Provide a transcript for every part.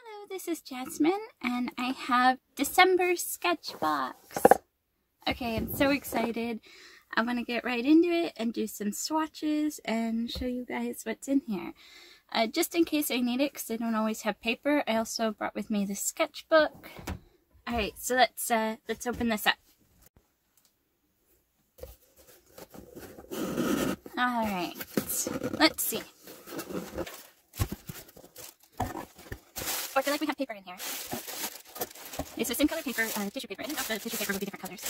Hello, this is Jasmine, and I have December Sketchbox. Okay, I'm so excited. I want to get right into it and do some swatches and show you guys what's in here. Just in case I need it, because I don't always have paper, I also brought with me the sketchbook. Alright, so let's open this up. Alright, let's see. I feel like we have paper in here. It's the same color paper, tissue paper. I didn't know if the tissue paper would be different colors.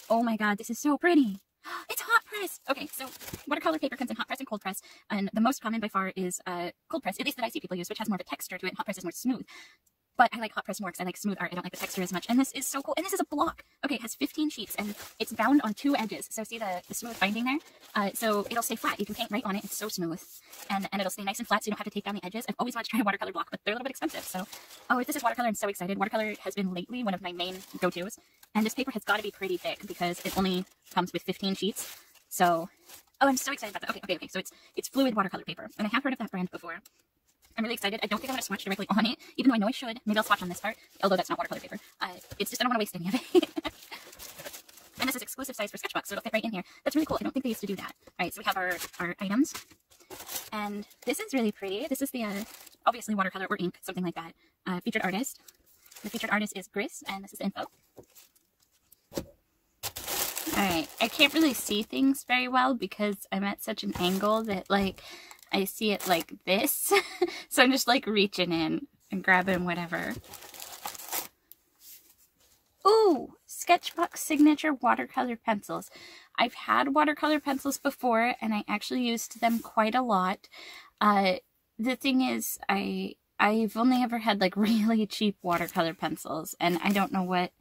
Oh my god, this is so pretty! It's hot press! Okay, so watercolor paper comes in hot press and cold press, and the most common by far is cold press, at least that I see people use, which has more of a texture to it, and hot press is more smooth. But I like hot press more because I like smooth art. I don't like the texture as much. And this is so cool. And this is a block. Okay, it has 15 sheets and it's bound on 2 edges. So see the smooth binding there? So it'll stay flat. You can paint right on it. It's so smooth. And it'll stay nice and flat so you don't have to take down the edges. I've always wanted to try a watercolor block, but they're a little bit expensive. So, oh, if this is watercolor, I'm so excited. Watercolor has been lately one of my main go-tos. And this paper has got to be pretty thick because it only comes with 15 sheets. So, oh, I'm so excited about that. Okay. So it's fluid watercolor paper. And I have heard of that brand before. I'm really excited. I don't think I'm going to swatch directly on it, even though I know I should. Maybe I'll swatch on this part, although that's not watercolor paper. It's just I don't want to waste any of it. And this is exclusive size for Sketchbox, so it'll fit right in here. That's really cool. I don't think they used to do that. Alright, so we have our items. And this is really pretty. This is the, obviously watercolor or ink, something like that. Featured artist. The featured artist is Gris, and this is the info. Alright, I can't really see things very well because I'm at such an angle that, like, I see it like this, so I'm just like reaching in and grabbing whatever. Ooh, Sketchbox Signature Watercolor Pencils. I've had watercolor pencils before, and I actually used them quite a lot. The thing is, I've only ever had like really cheap watercolor pencils, and I don't know what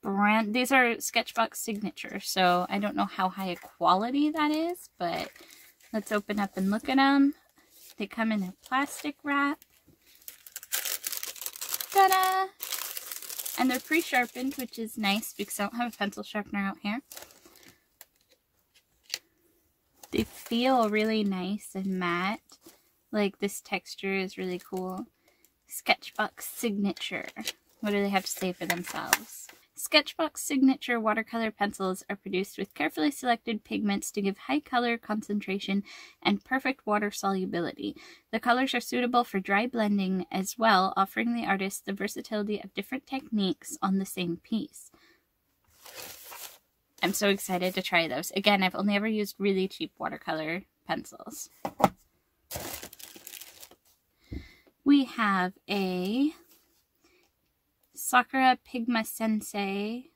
brand. These are Sketchbox Signature, so I don't know how high a quality that is, but let's open up and look at them. They come in a plastic wrap. Ta-da! And they're pre-sharpened, which is nice because I don't have a pencil sharpener out here. They feel really nice and matte. Like, this texture is really cool. Sketchbox Signature. What do they have to say for themselves? Sketchbox Signature watercolor pencils are produced with carefully selected pigments to give high color concentration and perfect water solubility. The colors are suitable for dry blending as well, offering the artist the versatility of different techniques on the same piece. I'm so excited to try those. Again, I've only ever used really cheap watercolor pencils. We have a Sakura Pigma Sensei.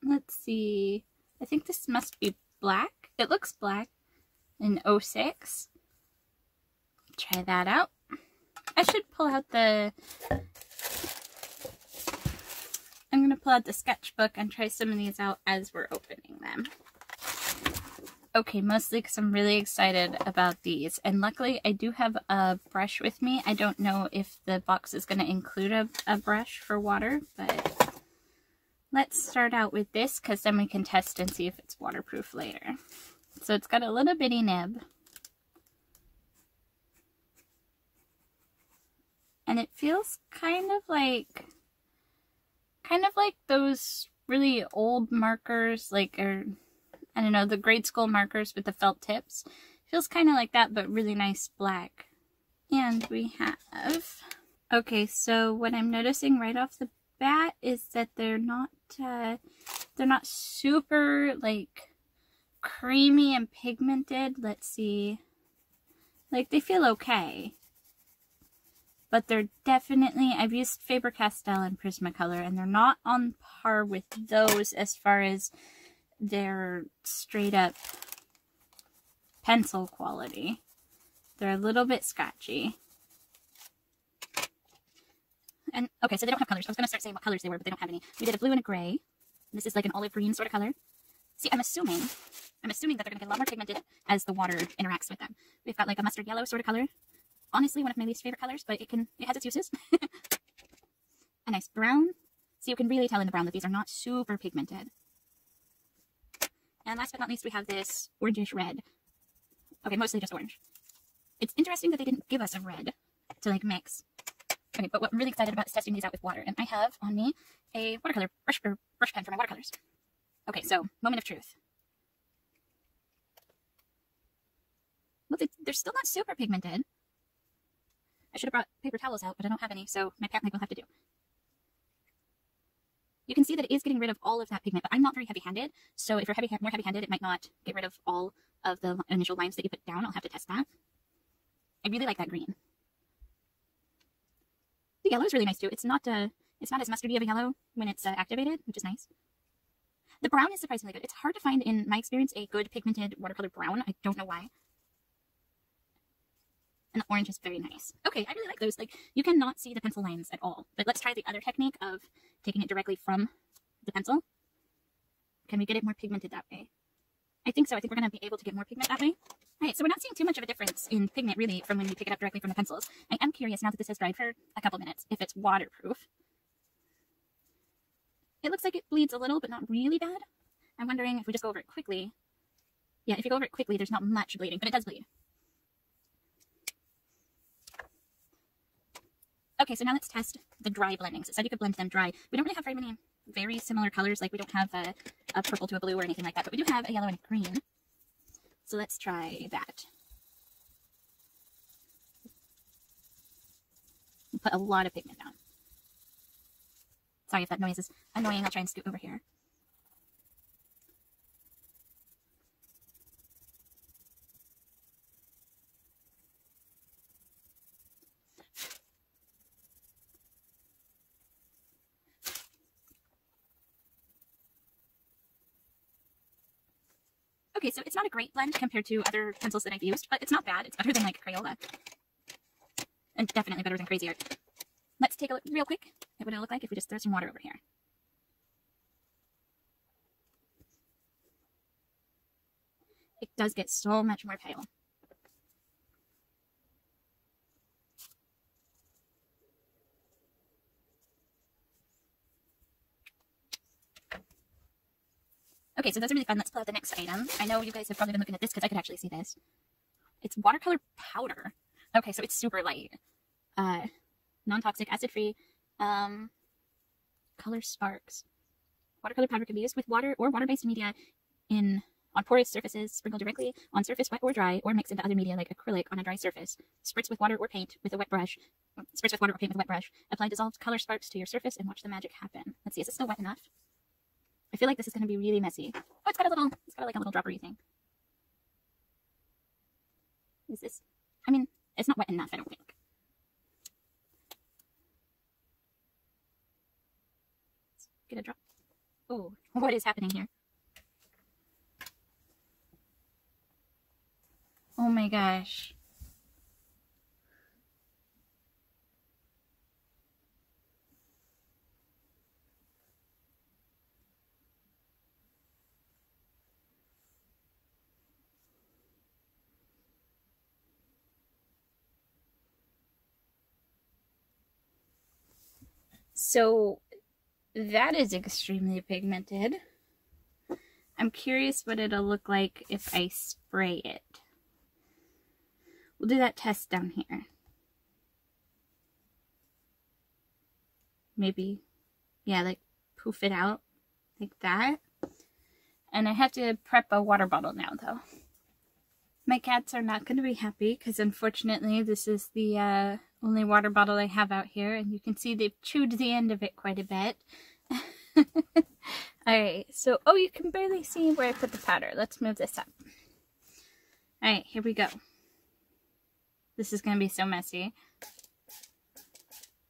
Let's see. I think this must be black. It looks black in 06. Try that out. I should pull out the... I'm going to pull out the sketchbook and try some of these out as we're opening them. Okay, mostly because I'm really excited about these. And luckily, I do have a brush with me. I don't know if the box is going to include a brush for water, but let's start out with this because then we can test and see if it's waterproof later. So it's got a little bitty nib. And it feels kind of like those really old markers, like, I don't know, the grade school markers with the felt tips. Feels kind of like that, but really nice black. And we have... Okay, so what I'm noticing right off the bat is that they're not super, like, creamy and pigmented. Let's see. Like, they feel okay. But they're definitely... I've used Faber-Castell and Prismacolor, and they're not on par with those as far as their straight up pencil quality. They're a little bit scratchy. And okay, so they don't have colors. I was going to start saying what colors they were, but they don't have any. We did a blue and a gray. This is like an olive green sort of color. See, I'm assuming that they're going to get a lot more pigmented as the water interacts with them. We've got like a mustard yellow sort of color. Honestly, one of my least favorite colors, but it has its uses. A nice brown. So you can really tell in the brown that these are not super pigmented. And last but not least, we have this orangish red. Okay, mostly just orange. It's interesting that they didn't give us a red to like mix. Okay, but what I'm really excited about is testing these out with water. And I have on me a watercolor brush pen for my watercolors. Okay, so moment of truth. Well, they're still not super pigmented. I should have brought paper towels out, but I don't have any, so my pack will have to do. You can see that it is getting rid of all of that pigment, but I'm not very heavy-handed, so if you're more heavy-handed, it might not get rid of all of the initial lines that you put down. I'll have to test that. I really like that green. The yellow is really nice too. It's not as mustardy of a yellow when it's activated, which is nice. The brown is surprisingly good. It's hard to find, in my experience, a good pigmented watercolor brown. I don't know why. And the orange is very nice. Okay, I really like those. Like, you cannot see the pencil lines at all. But let's try the other technique of taking it directly from the pencil. Can we get it more pigmented that way? I think so. I think we're going to be able to get more pigment that way. Alright, so we're not seeing too much of a difference in pigment, really, from when we pick it up directly from the pencils. I am curious, now that this has dried for a couple minutes, if it's waterproof. It looks like it bleeds a little, but not really bad. I'm wondering if we just go over it quickly. Yeah, if you go over it quickly, there's not much bleeding, but it does bleed. Okay, so now let's test the dry blendings. It said you could blend them dry. We don't really have very many very similar colors. Like, we don't have a purple to a blue or anything like that, but we do have a yellow and a green. So let's try that. We'll put a lot of pigment down. Sorry if that noise is annoying. I'll try and scoot over here. Okay, so it's not a great blend compared to other pencils that I've used, but it's not bad. It's better than, like, Crayola. And definitely better than Crazy Art. Let's take a look real quick at what it'll look like if we just throw some water over here. It does get so much more pale. Okay, so those are really fun. Let's pull out the next item. I know you guys have probably been looking at this because I could actually see this. It's watercolor powder. Okay, so it's super light. Non-toxic, acid-free, color sparks. Watercolor powder can be used with water or water-based media on porous surfaces, sprinkled directly on surface wet or dry, or mixed into other media like acrylic on a dry surface. Spritz with water or paint with a wet brush. Spritz with water or paint with a wet brush. Apply dissolved color sparks to your surface and watch the magic happen. Let's see, is this still wet enough? I feel like this is going to be really messy. Oh, it's got like a little droppery thing. Is this? I mean, it's not wet enough, I don't think. Let's get a drop. Oh, what is happening here? Oh my gosh. So that is extremely pigmented. I'm curious what it'll look like if I spray it. We'll do that test down here. Maybe, yeah, like poof it out like that. And I have to prep a water bottle now, though. My cats are not going to be happy because unfortunately this is the only water bottle I have out here, and you can see they've chewed the end of it quite a bit. Alright, so, oh, you can barely see where I put the powder. Let's move this up. Alright, here we go. This is going to be so messy.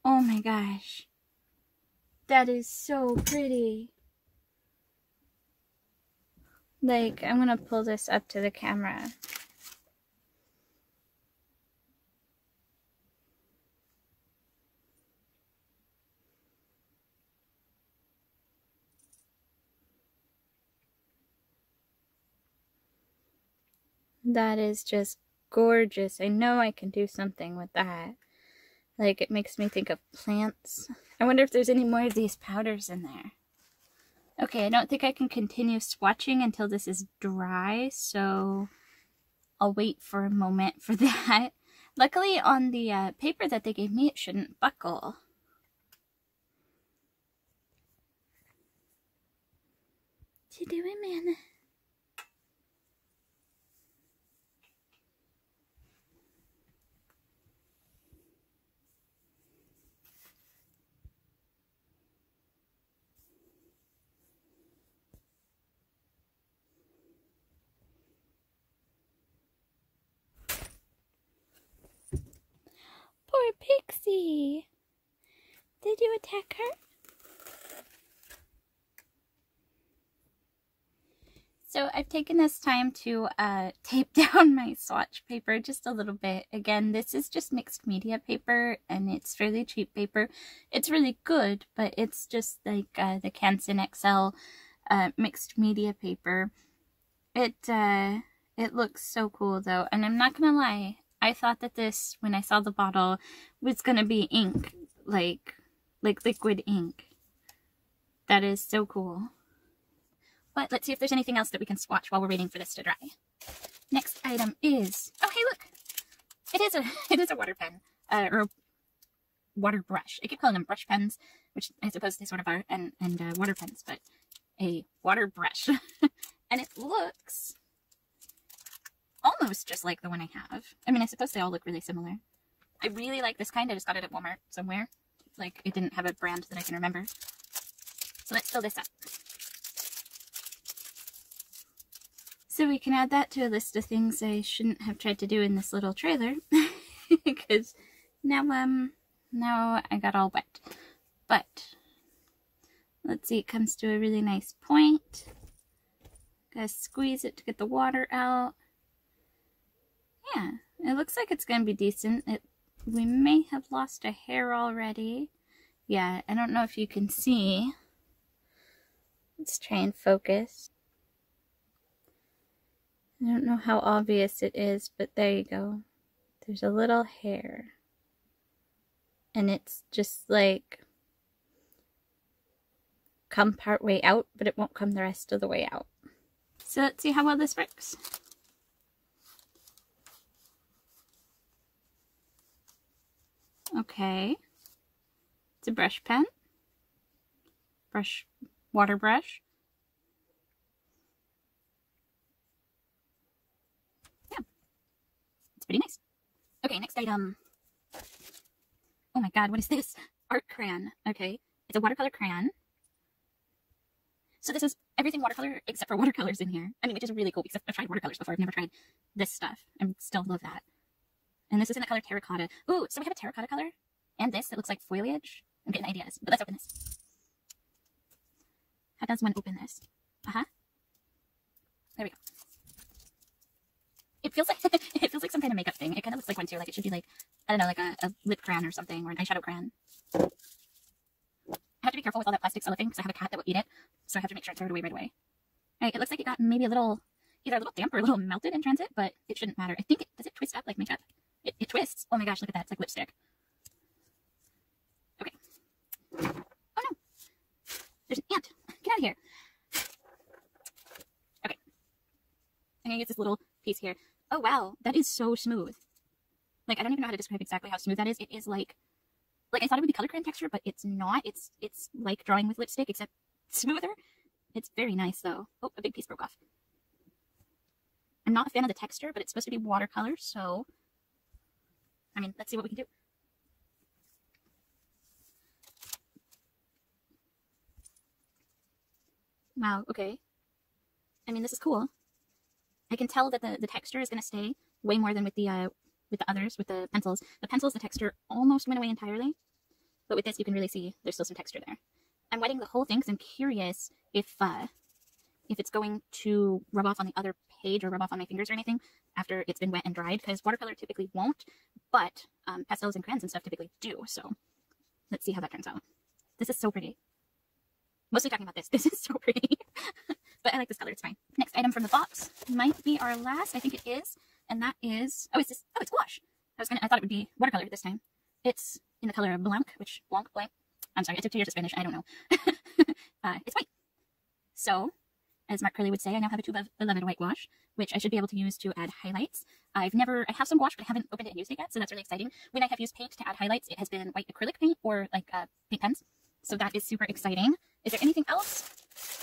Oh my gosh. That is so pretty. Like, I'm going to pull this up to the camera. That is just gorgeous. I know I can do something with that. Like, it makes me think of plants. I wonder if there's any more of these powders in there. Okay, I don't think I can continue swatching until this is dry, so I'll wait for a moment for that. Luckily on the paper that they gave me, it shouldn't buckle. What you doing, man? Poor Pixie. Did you attack her? So I've taken this time to tape down my swatch paper just a little bit. Again, this is just mixed media paper and it's fairly cheap paper. It's really good, but it's just like the Canson XL mixed media paper. It looks so cool though, and I'm not gonna lie, I thought that this, when I saw the bottle, was gonna be ink, like liquid ink. That is so cool. But let's see if there's anything else that we can swatch while we're waiting for this to dry. Next item is, oh hey look, it is a water pen, or a water brush. I keep calling them brush pens, which I suppose they sort of are, and water pens, but a water brush. And it looks almost just like the one I have. I mean, I suppose they all look really similar. I really like this kind. I just got it at Walmart somewhere. Like, it didn't have a brand that I can remember. So let's fill this up. So we can add that to a list of things I shouldn't have tried to do in this little trailer. Because now I got all wet. But let's see, it comes to a really nice point. Gotta squeeze it to get the water out. Yeah, it looks like it's gonna be decent. We may have lost a hair already. Yeah, I don't know if you can see. Let's try and focus. I don't know how obvious it is, but there you go. There's a little hair. And it's just like come part way out, but it won't come the rest of the way out. So let's see how well this works. Okay. It's a brush pen. Water brush. Pretty nice. Okay, next item. Oh my god, what is this? Art crayon. Okay, it's a watercolor crayon. So this is everything watercolor except for watercolors in here. I mean, which is really cool because I've tried watercolors before. I've never tried this stuff. I still love that. And this is in the color terracotta. Ooh, so we have a terracotta color. And this that looks like foliage. I'm getting ideas, but let's open this. How does one open this? Uh-huh. There we go. It feels like some kind of makeup thing. It kind of looks like one too. Like it should be like, I don't know, like a lip crayon or something, or an eyeshadow crayon. I have to be careful with all that plastic cellophane because I have a cat that will eat it, so I have to make sure I throw it away right away. Alright, it looks like it got maybe a little, either a little damp or a little melted in transit, but it shouldn't matter. I think does it twist up like makeup? It twists. Oh my gosh, look at that. It's like lipstick. Okay. Oh no! There's an ant. Get out of here. Okay. I'm gonna use this little piece here. Oh wow, that is so smooth. Like, I don't even know how to describe exactly how smooth that is. It is like I thought it would be color crayon texture, but it's not. It's like drawing with lipstick, except smoother. It's very nice though. Oh, a big piece broke off. I'm not a fan of the texture, but it's supposed to be watercolor, so I mean, let's see what we can do. Wow, okay. I mean, this is cool. I can tell that the texture is going to stay way more than with the others, with the pencils. The pencils, the texture almost went away entirely. But with this, you can really see there's still some texture there. I'm wetting the whole thing because I'm curious if it's going to rub off on the other page or rub off on my fingers or anything after it's been wet and dried, because watercolor typically won't, but pastels and crayons and stuff typically do. So let's see how that turns out. This is so pretty. Mostly talking about this. This is so pretty. But I like this color. It's fine. Next item from the box might be our last. I think it is. And that is... Oh, it's this. Oh, it's gouache. I thought it would be watercolor this time. It's in the color blanc, blanc. I'm sorry, I took 2 years of Spanish. I don't know. It's white. So, as Mark Curley would say, I now have a tube of beloved whitewash, which I should be able to use to add highlights. I have some gouache, but I haven't opened it and used it yet, so that's really exciting. When I have used paint to add highlights, it has been white acrylic paint or like paint pens, so that is super exciting. Is there anything else?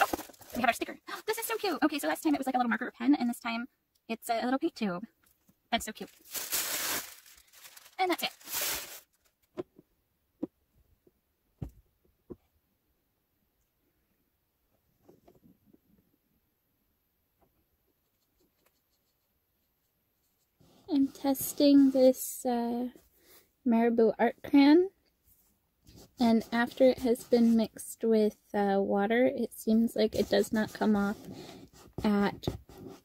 Oh, we have our sticker. This is so cute. Okay, so last time it was like a little marker pen, and this time it's a little paint tube. That's so cute. And that's it. I'm testing this Marabou art crayon, and after it has been mixed with water, it seems like it does not come off at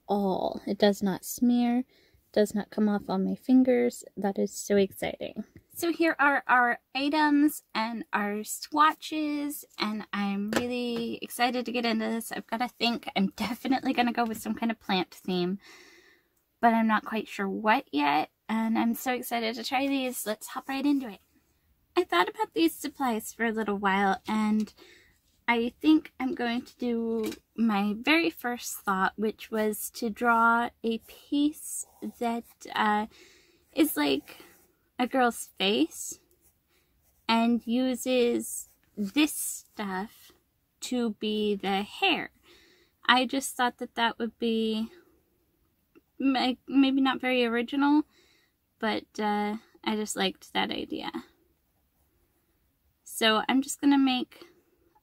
all. It does not smear, does not come off on my fingers. That is so exciting. So here are our items and our swatches, and I'm really excited to get into this. I've got to think. I'm definitely going to go with some kind of plant theme, but I'm not quite sure what yet, and I'm so excited to try these. Let's hop right into it. I thought about these supplies for a little while, and I think I'm going to do my very first thought, which was to draw a piece that is like a girl's face and uses this stuff to be the hair. I just thought that that would be maybe not very original, but I just liked that idea. So I'm just gonna make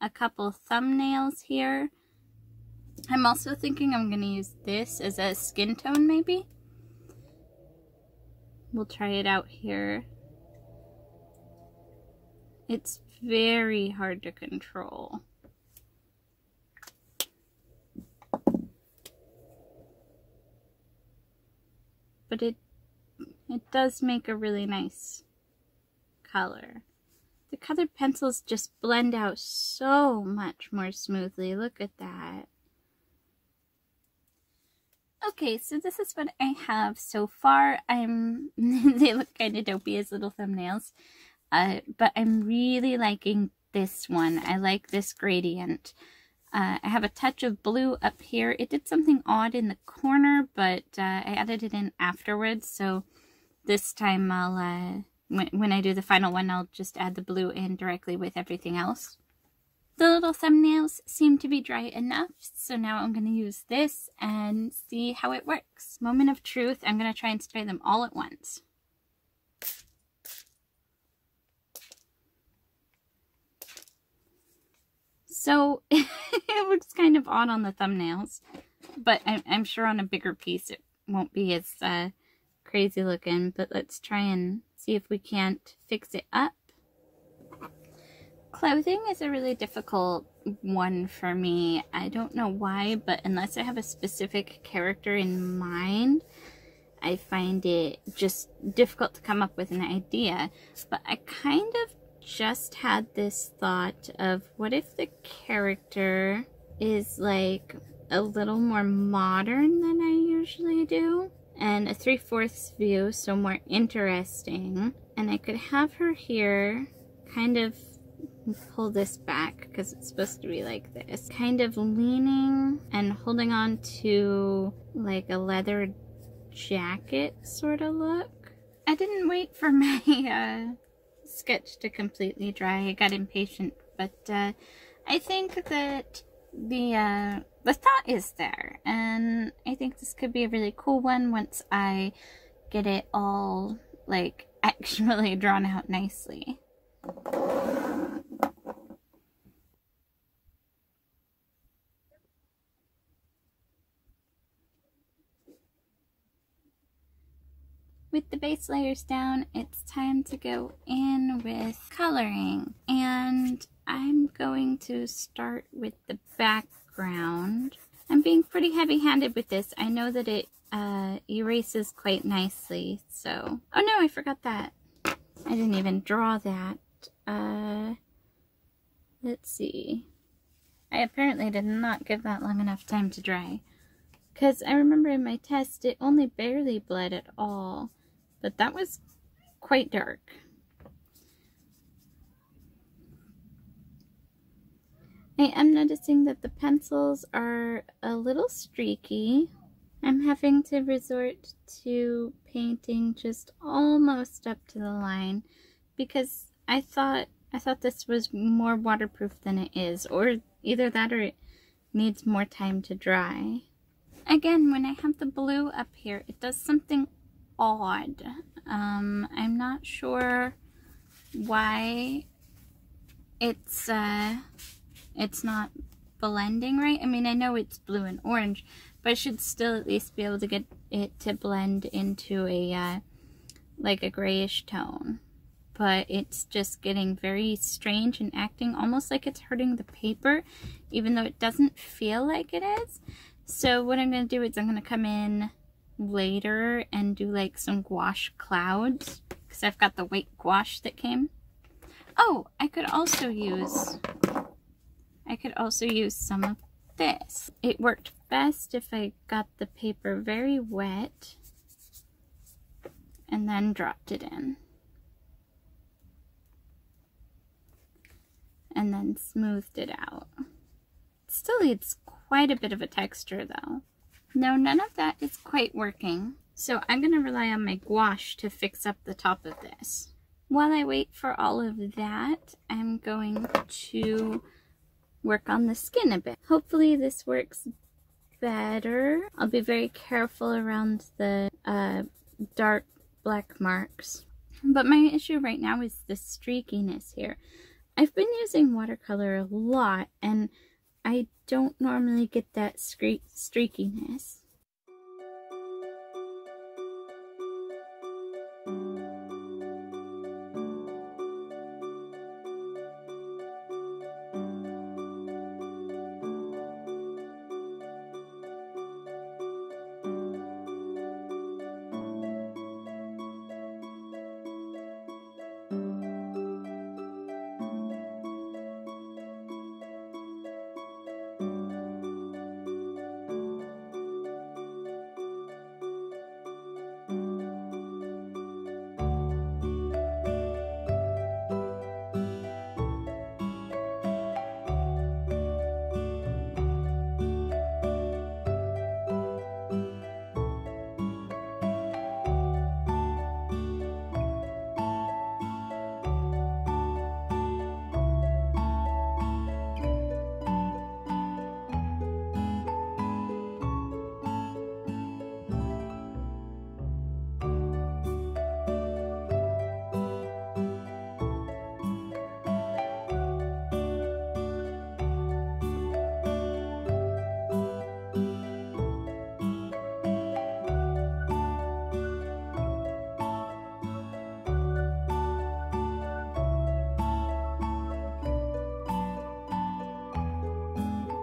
a couple thumbnails here. I'm also thinking I'm gonna use this as a skin tone, maybe. We'll try it out here. It's very hard to control. But it does make a really nice color. The colored pencils just blend out so much more smoothly. Look at that. Okay, so this is what I have so far. They look kind of dopey as little thumbnails, but I'm really liking this one. I like this gradient. I have a touch of blue up here. It did something odd in the corner, but I added it in afterwards, so this time I'll, when I do the final one, I'll just add the blue in directly with everything else. The little thumbnails seem to be dry enough, so now I'm going to use this and see how it works. Moment of truth, I'm going to try and spray them all at once. So it looks kind of odd on the thumbnails, but I'm sure on a bigger piece it won't be as crazy looking, but let's try and see if we can't fix it up. Clothing is a really difficult one for me. I don't know why, but unless I have a specific character in mind, I find it just difficult to come up with an idea. But I kind of just had this thought of, what if the character is like a little more modern than I usually do? And a 3/4 view, so more interesting. And I could have her here, kind of pull this back because it's supposed to be like this, kind of leaning and holding on to like a leather jacket sort of look. I didn't wait for my sketch to completely dry. I got impatient, but I think that the thought is there, and I think this could be a really cool one once I get it all like actually drawn out nicely. With the base layers down, it's time to go in with coloring, and I'm going to start with the background. I'm being pretty heavy-handed with this. I know that it erases quite nicely, so... Oh no, I forgot that. I didn't even draw that. Let's see. I apparently did not give that long enough time to dry, because I remember in my test it only barely bled at all. But that was quite dark. I am noticing that the pencils are a little streaky. I'm having to resort to painting just almost up to the line because I thought this was more waterproof than it is, or either that or it needs more time to dry. Again, when I have the blue up here, it does something odd. I'm not sure why it's not blending right. I mean, I know it's blue and orange, but I should still at least be able to get it to blend into a like a grayish tone. But it's just getting very strange and acting almost like it's hurting the paper, even though it doesn't feel like it is. So what I'm going to do is I'm going to come in later and do like some gouache clouds, because I've got the white gouache that came. Oh, I could also use some of this. It worked best if I got the paper very wet and then dropped it in. And then smoothed it out. Still needs quite a bit of a texture though. No, none of that is quite working. So I'm going to rely on my gouache to fix up the top of this. While I wait for all of that, I'm going to work on the skin a bit. Hopefully this works better. I'll be very careful around the dark black marks. But my issue right now is the streakiness here. I've been using watercolor a lot, and I don't normally get that streakiness.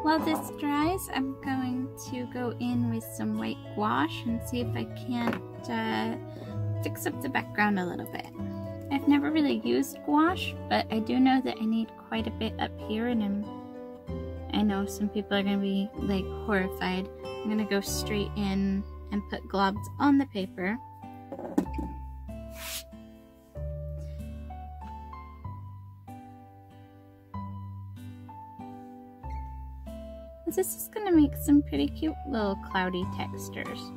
While this dries, I'm going to go in with some white gouache and see if I can't fix up the background a little bit. I've never really used gouache, but I do know that I need quite a bit up here, and I know some people are going to be like horrified. I'm going to go straight in and put globs on the paper. This is going to make some pretty cute little cloudy textures.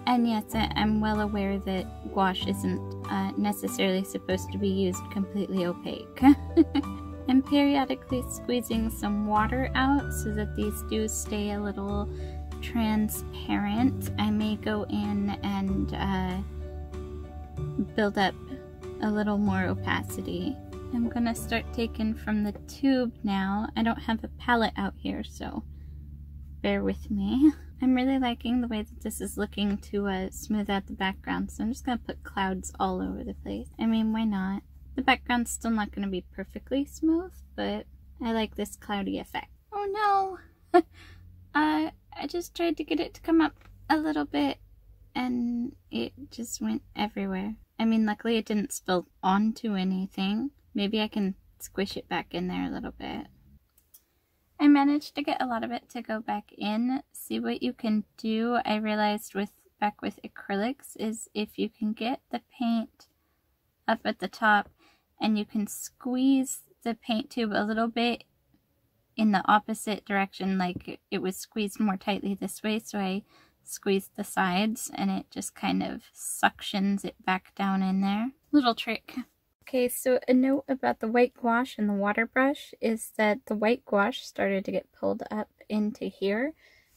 And yes, I'm well aware that gouache isn't necessarily supposed to be used completely opaque. I'm periodically squeezing some water out so that these do stay a little transparent. I may go in and build up a little more opacity. I'm going to start taking from the tube now. I don't have a palette out here, so bear with me. I'm really liking the way that this is looking to smooth out the background, so I'm just going to put clouds all over the place. I mean, why not? The background's still not going to be perfectly smooth, but I like this cloudy effect. Oh no! I just tried to get it to come up a little bit, and it just went everywhere. I mean, luckily it didn't spill onto anything. Maybe I can squish it back in there a little bit. I managed to get a lot of it to go back in. See what you can do, I realized back with acrylics, is if you can get the paint up at the top and you can squeeze the paint tube a little bit in the opposite direction, like it was squeezed more tightly this way, so I squeezed the sides and it just kind of suctions it back down in there. Little trick. Okay, so a note about the white gouache and the water brush is that the white gouache started to get pulled up into here,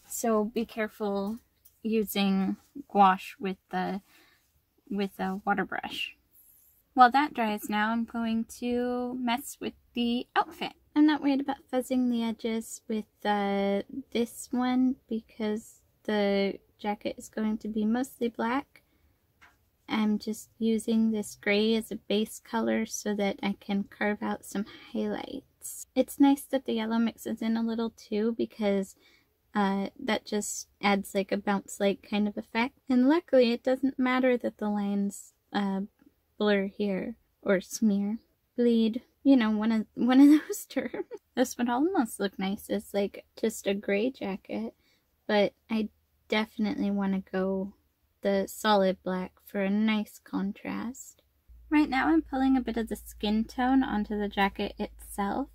so be careful using gouache with the water brush. While that dries now, I'm going to mess with the outfit. I'm not worried about fuzzing the edges with this one because the jacket is going to be mostly black. I'm just using this gray as a base color so that I can carve out some highlights. It's nice that the yellow mixes in a little too because that just adds like a bounce light kind of effect. And luckily it doesn't matter that the lines blur here or smear. Bleed, you know, one of those terms. This would almost look nice as like just a gray jacket, but I definitely want to go the solid black for a nice contrast. Right now I'm pulling a bit of the skin tone onto the jacket itself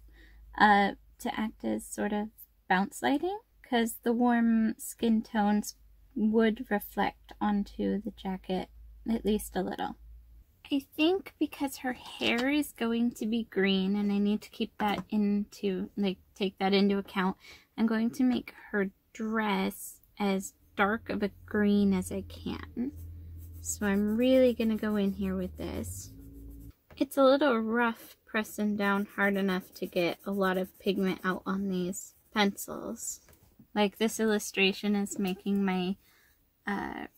to act as sort of bounce lighting, because the warm skin tones would reflect onto the jacket at least a little. I think because her hair is going to be green and I need to keep that take that into account, I'm going to make her dress as dark of a green as I can. So I'm really gonna go in here with this. It's a little rough pressing down hard enough to get a lot of pigment out on these pencils. Like this illustration is making my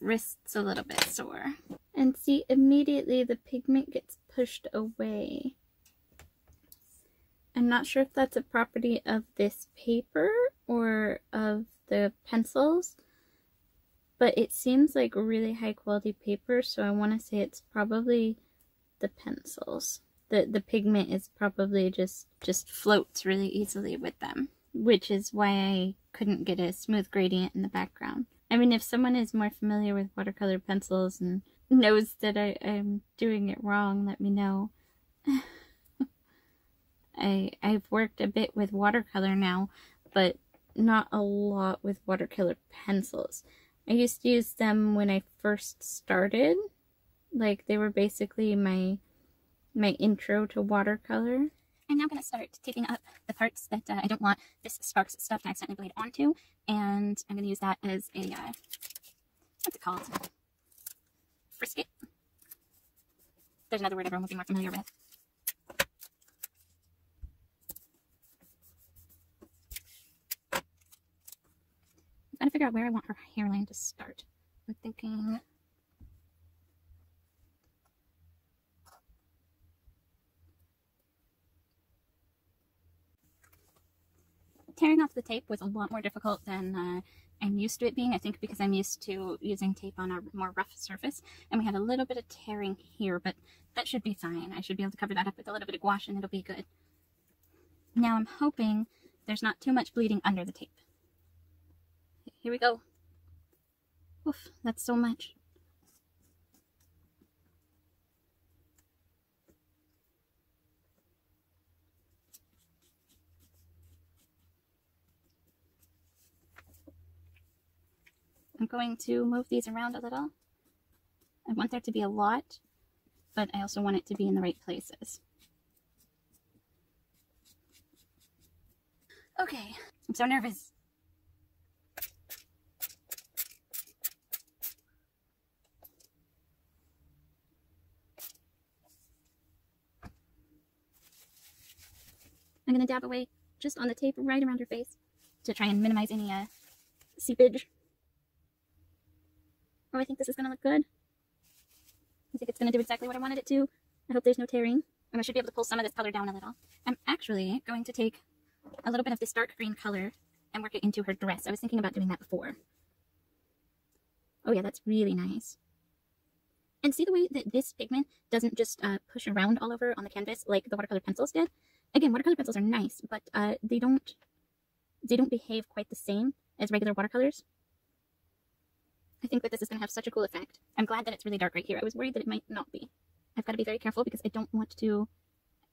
wrists a little bit sore. And see, immediately the pigment gets pushed away. I'm not sure if that's a property of this paper or of the pencils, but it seems like really high quality paper, so I want to say it's probably the pencils. The pigment is probably just floats really easily with them, which is why I couldn't get a smooth gradient in the background. I mean, if someone is more familiar with watercolor pencils and knows that I'm doing it wrong, let me know. I've worked a bit with watercolor now, but not a lot with watercolor pencils. I used to use them when I first started. Like, they were basically my intro to watercolor. I'm now going to start taping up the parts that I don't want this Sparks stuff to accidentally bleed onto, and I'm going to use that as a, what's it called? Frisket? There's another word everyone will be more familiar with. I'm trying to figure out where I want her hairline to start. I'm thinking... Tearing off the tape was a lot more difficult than I'm used to it being, I think because I'm used to using tape on a more rough surface, and we had a little bit of tearing here, but that should be fine. I should be able to cover that up with a little bit of gouache and it'll be good. Now I'm hoping there's not too much bleeding under the tape. Here we go. Oof, that's so much. I'm going to move these around a little. I want there to be a lot, but I also want it to be in the right places. Okay, I'm so nervous. I'm going to dab away just on the tape right around her face to try and minimize any seepage. Oh, I think this is going to look good. I think it's going to do exactly what I wanted it to. I hope there's no tearing. And I should be able to pull some of this color down a little. I'm actually going to take a little bit of this dark green color and work it into her dress. I was thinking about doing that before. Oh yeah, that's really nice. And see the way that this pigment doesn't just push around all over on the canvas like the watercolor pencils did? Again, watercolor pencils are nice, but they don't behave quite the same as regular watercolors. I think that this is going to have such a cool effect. I'm glad that it's really dark right here. I was worried that it might not be. I've got to be very careful because I don't want to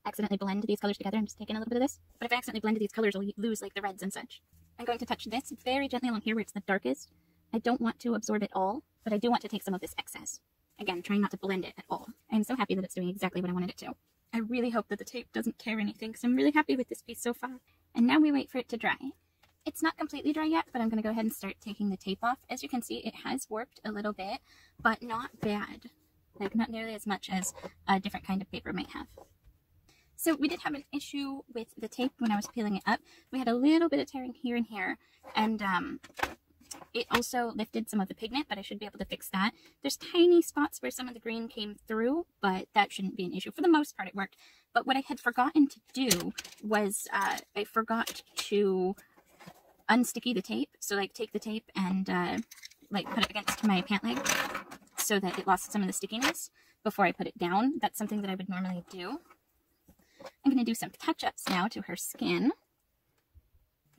accidentally blend these colors together and just take in a little bit of this. But if I accidentally blend these colors, I'll lose like the reds and such. I'm going to touch this very gently along here where it's the darkest. I don't want to absorb it all, but I do want to take some of this excess. Again, trying not to blend it at all. I'm so happy that it's doing exactly what I wanted it to. I really hope that the tape doesn't tear anything, because I'm really happy with this piece so far. And now we wait for it to dry. It's not completely dry yet, but I'm going to go ahead and start taking the tape off. As you can see, it has warped a little bit, but not bad. Like, not nearly as much as a different kind of paper might have. So we did have an issue with the tape when I was peeling it up. We had a little bit of tearing here and here, and it also lifted some of the pigment, but I should be able to fix that. There's tiny spots where some of the green came through, but that shouldn't be an issue. For the most part, it worked. But what I had forgotten to do was I forgot to unsticky the tape. So, like, take the tape and, like, put it against my pant leg so that it lost some of the stickiness before I put it down. That's something that I would normally do. I'm going to do some touch-ups now to her skin.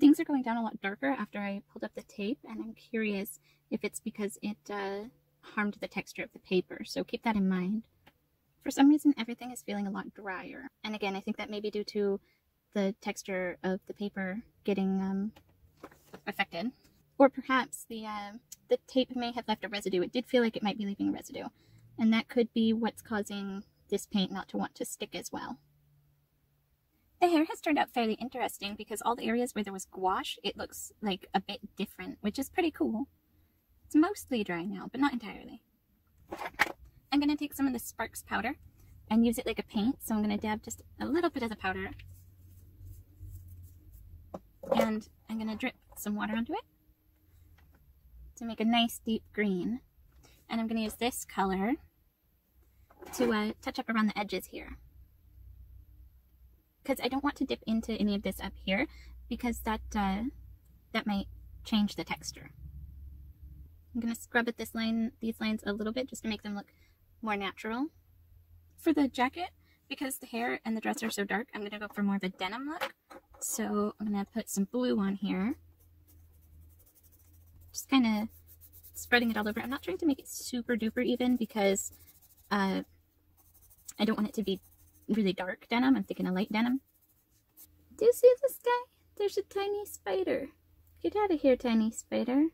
Things are going down a lot darker after I pulled up the tape, and I'm curious if it's because it harmed the texture of the paper, so keep that in mind. For some reason, everything is feeling a lot drier, and again, I think that may be due to the texture of the paper getting affected. Or perhaps the tape may have left a residue. It did feel like it might be leaving a residue, and that could be what's causing this paint not to want to stick as well. The hair has turned out fairly interesting because all the areas where there was gouache, it looks like a bit different, which is pretty cool. It's mostly dry now, but not entirely. I'm going to take some of the Sparks powder and use it like a paint, so I'm going to dab just a little bit of the powder. And I'm going to drip some water onto it to make a nice deep green. And I'm going to use this color to touch up around the edges here, because I don't want to dip into any of this up here, because that might change the texture. I'm going to scrub at these lines a little bit just to make them look more natural. For the jacket, because the hair and the dress are so dark, I'm going to go for more of a denim look. So I'm going to put some blue on here. Just kind of spreading it all over. I'm not trying to make it super duper even because I don't want it to be really dark denim. I'm thinking a light denim. Do you see this guy? There's a tiny spider. Get out of here, tiny spider.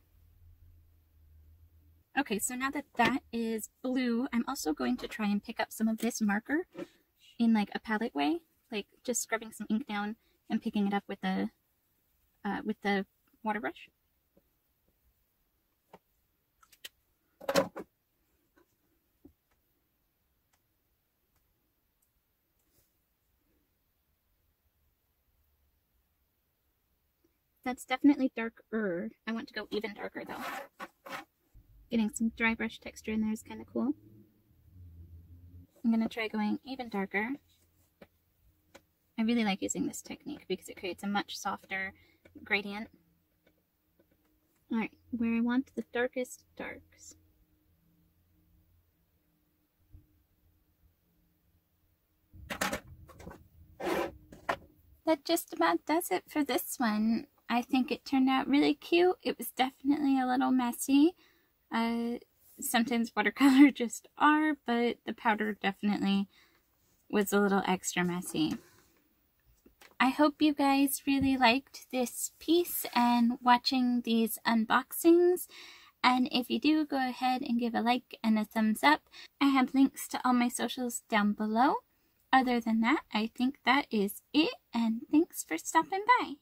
Okay, so now that that is blue, I'm also going to try and pick up some of this marker in like a palette way, like just scrubbing some ink down and picking it up with the water brush. That's definitely darker. I want to go even darker though. Getting some dry brush texture in there is kind of cool. I'm going to try going even darker. I really like using this technique because it creates a much softer gradient. Alright, where I want the darkest darks. That just about does it for this one. I think it turned out really cute. It was definitely a little messy. Sometimes watercolor just are, but the powder definitely was a little extra messy. I hope you guys really liked this piece and watching these unboxings. And if you do, go ahead and give a like and a thumbs up. I have links to all my socials down below. Other than that, I think that is it, and thanks for stopping by.